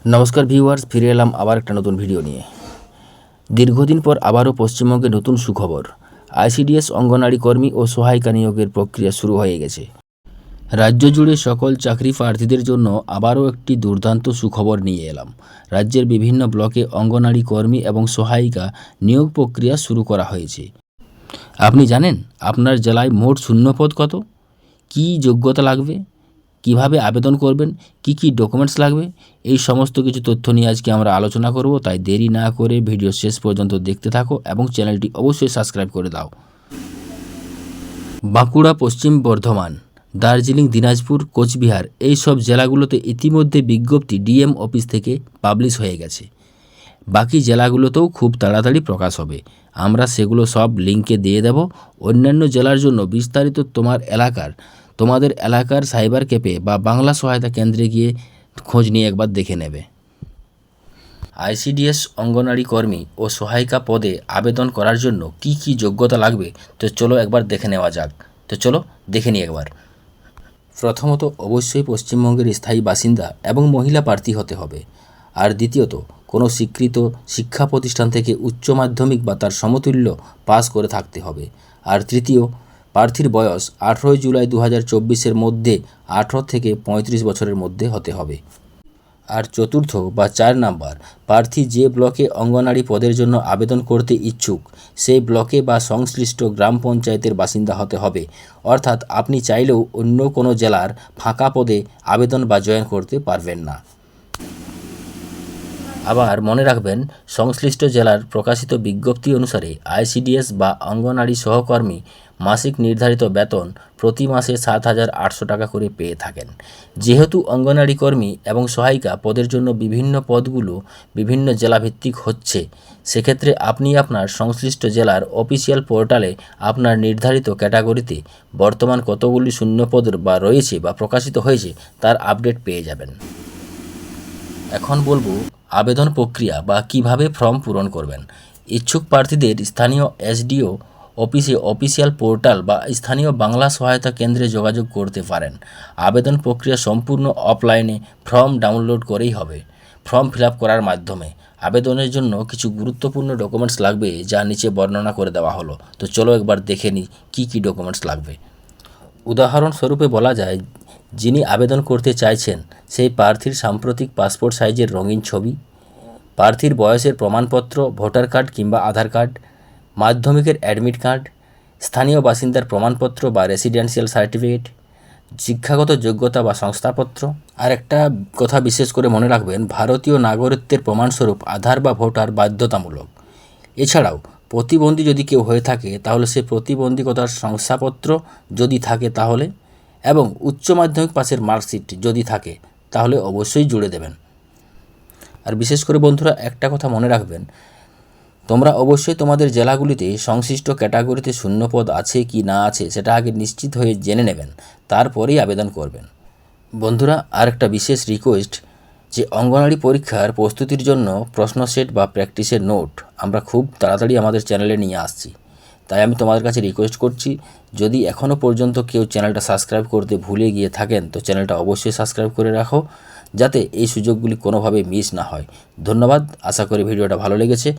নমস্কার ভিউয়ার্স, ফিরে এলাম আবার একটা নতুন ভিডিও নিয়ে। দীর্ঘদিন পর আবারও পশ্চিমবঙ্গে নতুন সুখবর। আইসিডিএস অঙ্গনারী কর্মী ও সহায়িকা নিয়োগের প্রক্রিয়া শুরু হয়ে গেছে। রাজ্য জুড়ে সকল চাকরি প্রার্থীদের জন্য আবারও একটি দুর্দান্ত সুখবর নিয়ে এলাম। রাজ্যের বিভিন্ন ব্লকে অঙ্গনারী কর্মী এবং সহায়িকা নিয়োগ প্রক্রিয়া শুরু করা হয়েছে। আপনি জানেন আপনার জেলায় মোট শূন্যপদ কত, কী যোগ্যতা লাগবে, কিভাবে আবেদন করবেন, কি কি ডকুমেন্টস লাগবে, এই সমস্ত কিছু তথ্য নিয়ে আজকে আমরা আলোচনা করব। তাই দেরি না করে ভিডিও শেষ পর্যন্ত দেখতে থাকো এবং চ্যানেলটি অবশ্যই সাবস্ক্রাইব করে দাও। বাঁকুড়া, পশ্চিম বর্ধমান, দার্জিলিং, দিনাজপুর, কোচবিহার এই সব জেলাগুলোতে ইতিমধ্যে বিজ্ঞপ্তি ডিএম অফিস থেকে পাবলিশ হয়ে গেছে। বাকি জেলাগুলোতেও খুব তাড়াতাড়ি প্রকাশ হবে। আমরা সেগুলো সব লিঙ্কে দিয়ে দেব। অন্যান্য জেলার জন্য বিস্তারিত তোমাদের এলাকার সাইবার ক্যাফে বা বাংলা সহায়তা কেন্দ্রে গিয়ে খোঁজ নিয়ে একবার দেখে নেবে। আইসিডিএস অঙ্গনারী কর্মী ও সহায়িকা পদে আবেদন করার জন্য কি কি যোগ্যতা লাগবে তো চলো একবার দেখে নেওয়া যাক। তো চলো দেখে নিই একবার। প্রথমত, অবশ্যই পশ্চিমবঙ্গের স্থায়ী বাসিন্দা এবং মহিলা প্রার্থী হতে হবে। আর দ্বিতীয়ত, কোনো স্বীকৃত শিক্ষা প্রতিষ্ঠান থেকে উচ্চ মাধ্যমিক বা তার সমতুল্য পাস করে থাকতে হবে। আর তৃতীয়, প্রার্থীর বয়স 18 জুলাই 2024 মধ্যে 18 থেকে 35 বছরের মধ্যে হতে হবে। আর চতুর্থ বা 4 নাম্বার, প্রার্থী যে ব্লকে অঙ্গনারী পদের জন্য আবেদন করতে ইচ্ছুক সেই ব্লকে বা সংশ্লিষ্ট গ্রাম পঞ্চায়েতের বাসিন্দা হতে হবে। অর্থাৎ আপনি চাইলেও অন্য কোনো জেলার ফাঁকা পদে আবেদন বা জয়েন করতে পারবেন না। আবার মনে রাখবেন, সংশ্লিষ্ট জেলার প্রকাশিত বিজ্ঞপ্তি অনুসারে আইসিডিএস বা অঙ্গনারী সহকর্মী মাসিক নির্ধারিত বেতন প্রতি মাসে 7,800 টাকা করে পেয়ে থাকেন। যেহেতু অঙ্গনারী কর্মী এবং সহায়িকা পদের জন্য বিভিন্ন পদগুলো বিভিন্ন জেলাভিত্তিক হচ্ছে, সেক্ষেত্রে আপনি আপনার সংশ্লিষ্ট জেলার অফিসিয়াল পোর্টালে আপনার নির্ধারিত ক্যাটাগরিতে বর্তমান কতগুলি শূন্যপদ বা রয়েছে বা প্রকাশিত হয়েছে তার আপডেট পেয়ে যাবেন। এখন বলবো আবেদন প্রক্রিয়া বা কিভাবে ফর্ম পূরণ করবেন। ইচ্ছুক প্রার্থীদের স্থানীয় এসডিও অফিসে অফিসিয়াল পোর্টাল বা স্থানীয় বাংলা সহায়তা কেন্দ্রে যোগাযোগ করতে পারেন। আবেদন প্রক্রিয়া সম্পূর্ণ অফলাইনে, ফর্ম ডাউনলোড করেই হবে। ফর্ম ফিল আপ করার মাধ্যমে আবেদনের জন্য কিছু গুরুত্বপূর্ণ ডকুমেন্টস লাগবে, যা নিচে বর্ণনা করে দেওয়া হলো। তো চলো একবার দেখে নিই কী কী ডকুমেন্টস লাগবে। উদাহরণস্বরূপে বলা যায়, যিনি আবেদন করতে চাইছেন সেই প্রার্থীর সাম্প্রতিক পাসপোর্ট সাইজের রঙিন ছবি, প্রার্থীর বয়সের প্রমাণপত্র, ভোটার কার্ড কিংবা আধার কার্ড, মাধ্যমিকের অ্যাডমিট কার্ড, স্থানীয় বাসিন্দার প্রমাণপত্র বা রেসিডেন্সিয়াল সার্টিফিকেট, শিক্ষাগত যোগ্যতা বা শংসাপত্র। আর একটা কথা বিশেষ করে মনে রাখবেন, ভারতীয় নাগরিকত্বের প্রমাণস্বরূপ আধার বা ভোটার বাধ্যতামূলক। এছাড়াও প্রতিবন্ধী যদি কেউ হয়ে থাকে তাহলে সে প্রতিবন্ধকতার শংসাপত্র যদি থাকে তাহলে, এবং উচ্চ মাধ্যমিক পাসের মার্কশিট যদি থাকে তাহলে অবশ্যই জুড়ে দেবেন। আর বিশেষ করে বন্ধুরা, একটা কথা মনে রাখবেন, তোমরা অবশ্যই তোমাদের জেলাগুলিতে সংশ্লিষ্ট ক্যাটাগরিতে শূন্যপদ আছে কি না আছে সেটা আগে নিশ্চিত হয়ে জেনে নেবেন, তারপরেই আবেদন করবেন। বন্ধুরা, আর একটা বিশেষ রিকোয়েস্ট, যে অঙ্গনারী পরীক্ষার প্রস্তুতির জন্য প্রশ্ন সেট বা প্র্যাকটিসের নোট আমরা খুব তাড়াতাড়ি আমাদের চ্যানেলে নিয়ে আসছি। তাই আমি তোমাদের কাছে রিকোয়েস্ট করছি, যদি এখনও পর্যন্ত কেউ চ্যানেলটা সাবস্ক্রাইব করতে ভুলে গিয়ে থাকেন তো চ্যানেলটা অবশ্যই সাবস্ক্রাইব করে রাখো, যাতে এই সুযোগগুলি কোনোভাবে মিস না হয়। ধন্যবাদ। আশা করি ভিডিওটা ভালো লেগেছে।